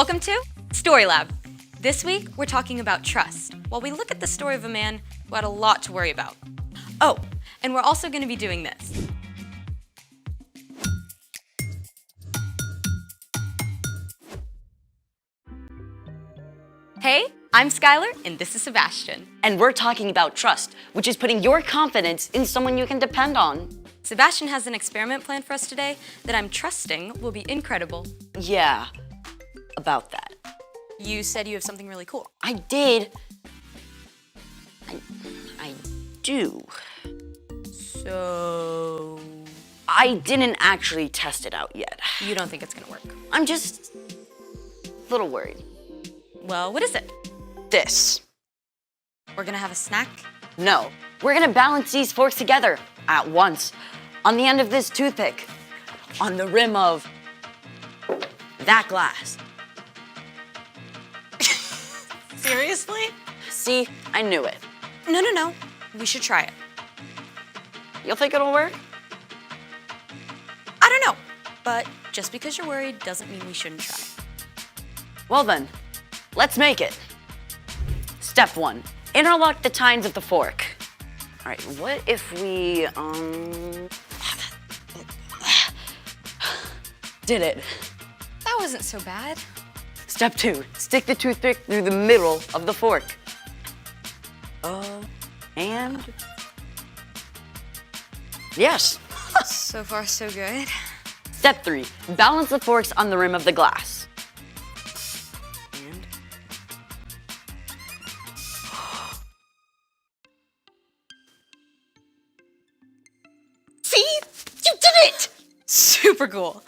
Welcome to Story Lab. This week, we're talking about trust, while we look at the story of a man who had a lot to worry about. Oh, and we're also going to be doing this. Hey, I'm Skylar, and this is Sebastian. And we're talking about trust, which is putting your confidence in someone you can depend on. Sebastian has an experiment planned for us today that I'm trusting will be incredible. Yeah, about that. You said you have something really cool. I did. I do. So... I didn't actually test it out yet. You don't think it's gonna work? I'm just a little worried. Well, what is it? This. We're gonna have a snack? No, we're gonna balance these forks together at once on the end of this toothpick, on the rim of that glass. Seriously? See, I knew it. No. We should try it. You'll think it'll work? I don't know. But just because you're worried doesn't mean we shouldn't try. Well then, let's make it. Step 1, interlock the tines of the fork. All right, what if we, did it. That wasn't so bad. Step 2, stick the toothpick through the middle of the fork. And yes. So far, so good. Step 3, balance the forks on the rim of the glass. And see? You did it! Super cool.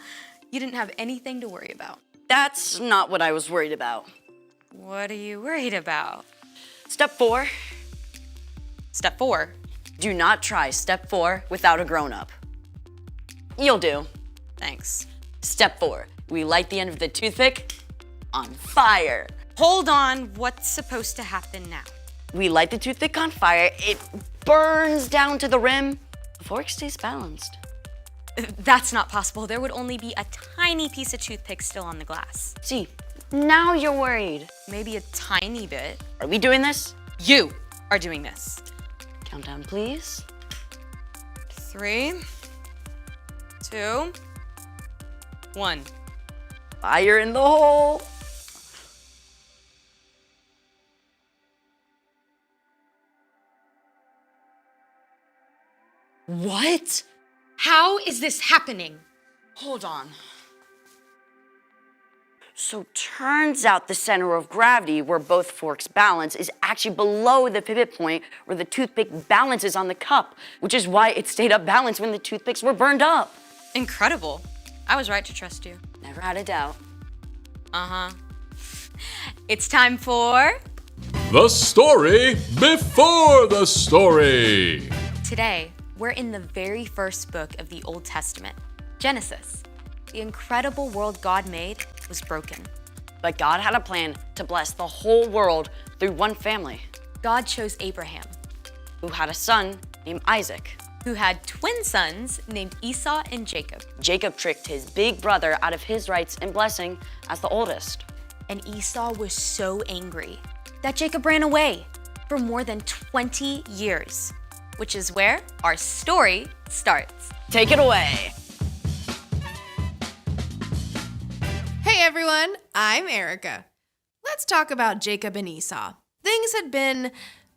You didn't have anything to worry about. That's not what I was worried about. What are you worried about? Step 4, Step 4. do not try step 4 without a grown-up. You'll do. Thanks. Step 4, we light the end of the toothpick on fire. Hold on, what's supposed to happen now? We light the toothpick on fire, it burns down to the rim. The fork stays balanced. That's not possible. There would only be a tiny piece of toothpick still on the glass. See, now you're worried. Maybe a tiny bit. Are we doing this? You are doing this. Countdown, please. 3, 2, 1. Fire in the hole. What? How is this happening? Hold on. So turns out the center of gravity where both forks balance is actually below the pivot point where the toothpick balances on the cup, which is why it stayed up balanced when the toothpicks were burned up. Incredible. I was right to trust you. Never had a doubt. It's time for... The story before the story. Today, we're in the very first book of the Old Testament, Genesis. The incredible world God made was broken. But God had a plan to bless the whole world through one family, God chose Abraham, who had a son named Isaac. who had twin sons named Esau and Jacob. Jacob tricked his big brother out of his rights and blessing as the oldest. And Esau was so angry that Jacob ran away for more than 20 years, which is where our story starts. Take it away. Hey everyone, I'm Erica. Let's talk about Jacob and Esau. Things had been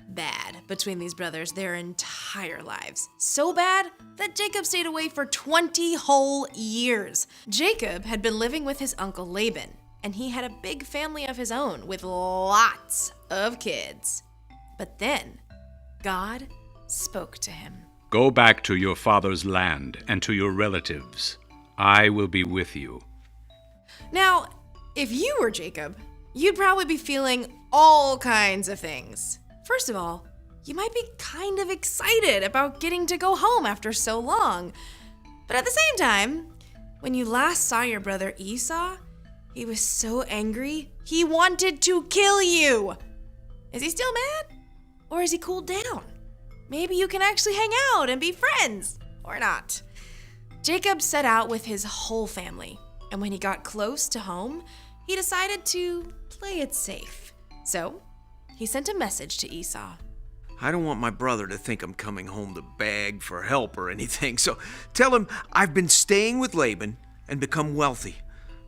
bad between these brothers their entire lives. So bad that Jacob stayed away for 20 whole years. Jacob had been living with his uncle Laban, and he had a big family of his own with lots of kids. But then, God spoke to him. Go back to your father's land and to your relatives. I will be with you. Now, if you were Jacob, you'd probably be feeling all kinds of things. First of all, you might be kind of excited about getting to go home after so long. But at the same time, when you last saw your brother Esau, he was so angry, he wanted to kill you. Is he still mad? Or has he cooled down? Maybe you can actually hang out and be friends, or not. Jacob set out with his whole family, and when he got close to home, he decided to play it safe. So, he sent a message to Esau. I don't want my brother to think I'm coming home to beg for help or anything, so tell him I've been staying with Laban and become wealthy.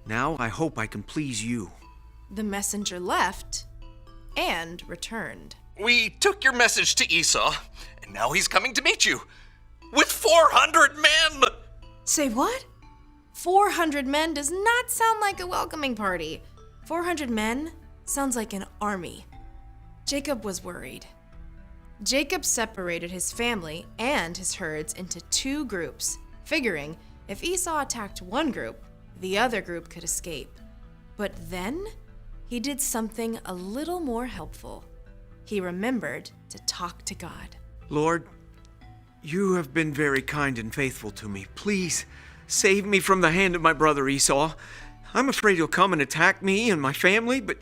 Now I hope I can please you. The messenger left and returned. We took your message to Esau, and now he's coming to meet you. With 400 men! Say what? 400 men does not sound like a welcoming party. 400 men sounds like an army. Jacob was worried. Jacob separated his family and his herds into 2 groups, figuring if Esau attacked one group, the other group could escape. But then he did something a little more helpful. He remembered to talk to God. Lord, you have been very kind and faithful to me. Please save me from the hand of my brother Esau. I'm afraid he'll come and attack me and my family, but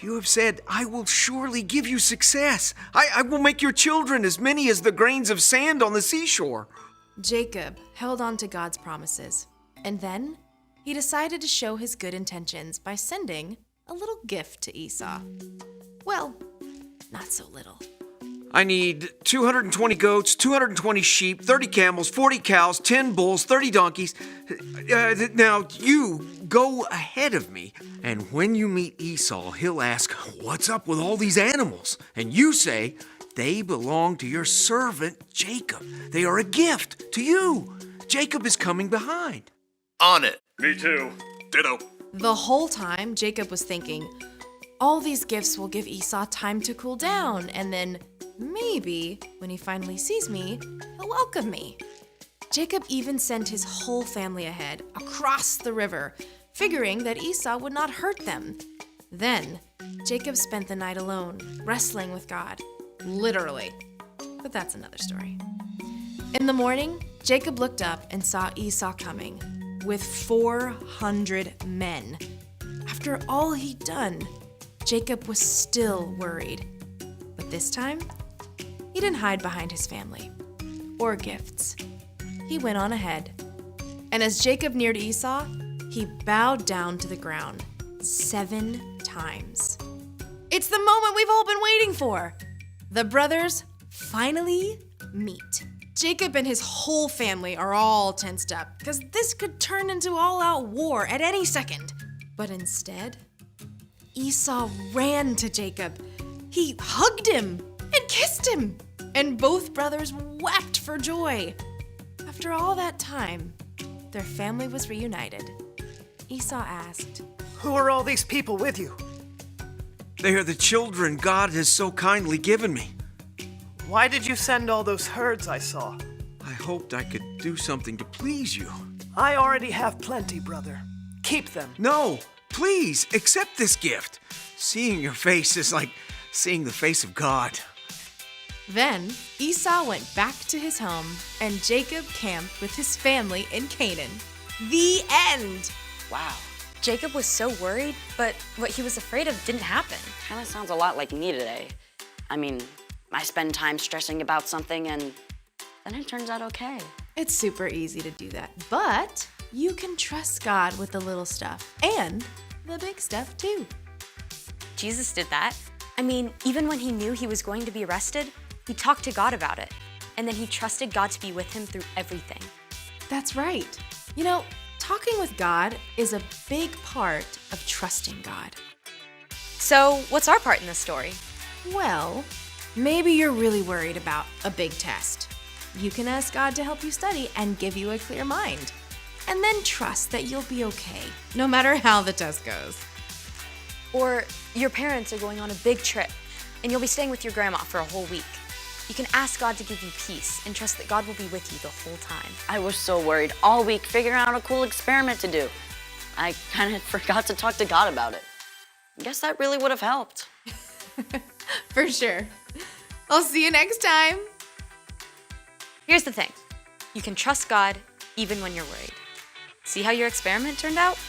you have said, I will surely give you success. I will make your children as many as the grains of sand on the seashore. Jacob held on to God's promises, and then he decided to show his good intentions by sending a little gift to Esau. Well, not so little. I need 220 goats, 220 sheep, 30 camels, 40 cows, 10 bulls, 30 donkeys. Now, you go ahead of me, and when you meet Esau, he'll ask, what's up with all these animals? And you say, they belong to your servant Jacob. They are a gift to you. Jacob is coming behind. On it. Me too. Ditto. The whole time, Jacob was thinking, all these gifts will give Esau time to cool down, and then maybe when he finally sees me, he'll welcome me. Jacob even sent his whole family ahead, across the river, figuring that Esau would not hurt them. Then, Jacob spent the night alone, wrestling with God. Literally. But that's another story. In the morning, Jacob looked up and saw Esau coming, with 400 men. After all he'd done, Jacob was still worried. But this time, he didn't hide behind his family or gifts. He went on ahead. And as Jacob neared Esau, he bowed down to the ground 7 times. It's the moment we've all been waiting for. The brothers finally meet. Jacob and his whole family are all tensed up because this could turn into all-out war at any second. But instead, Esau ran to Jacob. He hugged him and kissed him, and both brothers wept for joy. After all that time, their family was reunited. Esau asked, Who are all these people with you? They are the children God has so kindly given me. Why did you send all those herds I saw? I hoped I could do something to please you. I already have plenty, brother. Keep them. No, please, accept this gift. Seeing your face is like seeing the face of God. Then Esau went back to his home, and Jacob camped with his family in Canaan. The end! Wow. Jacob was so worried, but what he was afraid of didn't happen. Kinda sounds a lot like me today. I mean, I spend time stressing about something and then it turns out okay. It's super easy to do that, but you can trust God with the little stuff and the big stuff too. Jesus did that. I mean, even when he knew he was going to be arrested, he talked to God about it. And then he trusted God to be with him through everything. That's right. You know, talking with God is a big part of trusting God. So, what's our part in this story? Well, maybe you're really worried about a big test. You can ask God to help you study and give you a clear mind. And then trust that you'll be okay, no matter how the test goes. Or your parents are going on a big trip, and you'll be staying with your grandma for a whole week. You can ask God to give you peace and trust that God will be with you the whole time. I was so worried all week figuring out a cool experiment to do. I kind of forgot to talk to God about it. Guess that really would have helped. For sure. I'll see you next time. Here's the thing. You can trust God even when you're worried. See how your experiment turned out?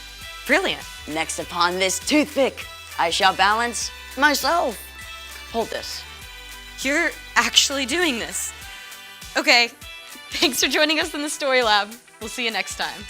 Brilliant. Next upon this toothpick, I shall balance myself. Hold this. You're actually doing this. Okay, thanks for joining us in the Story Lab. We'll see you next time.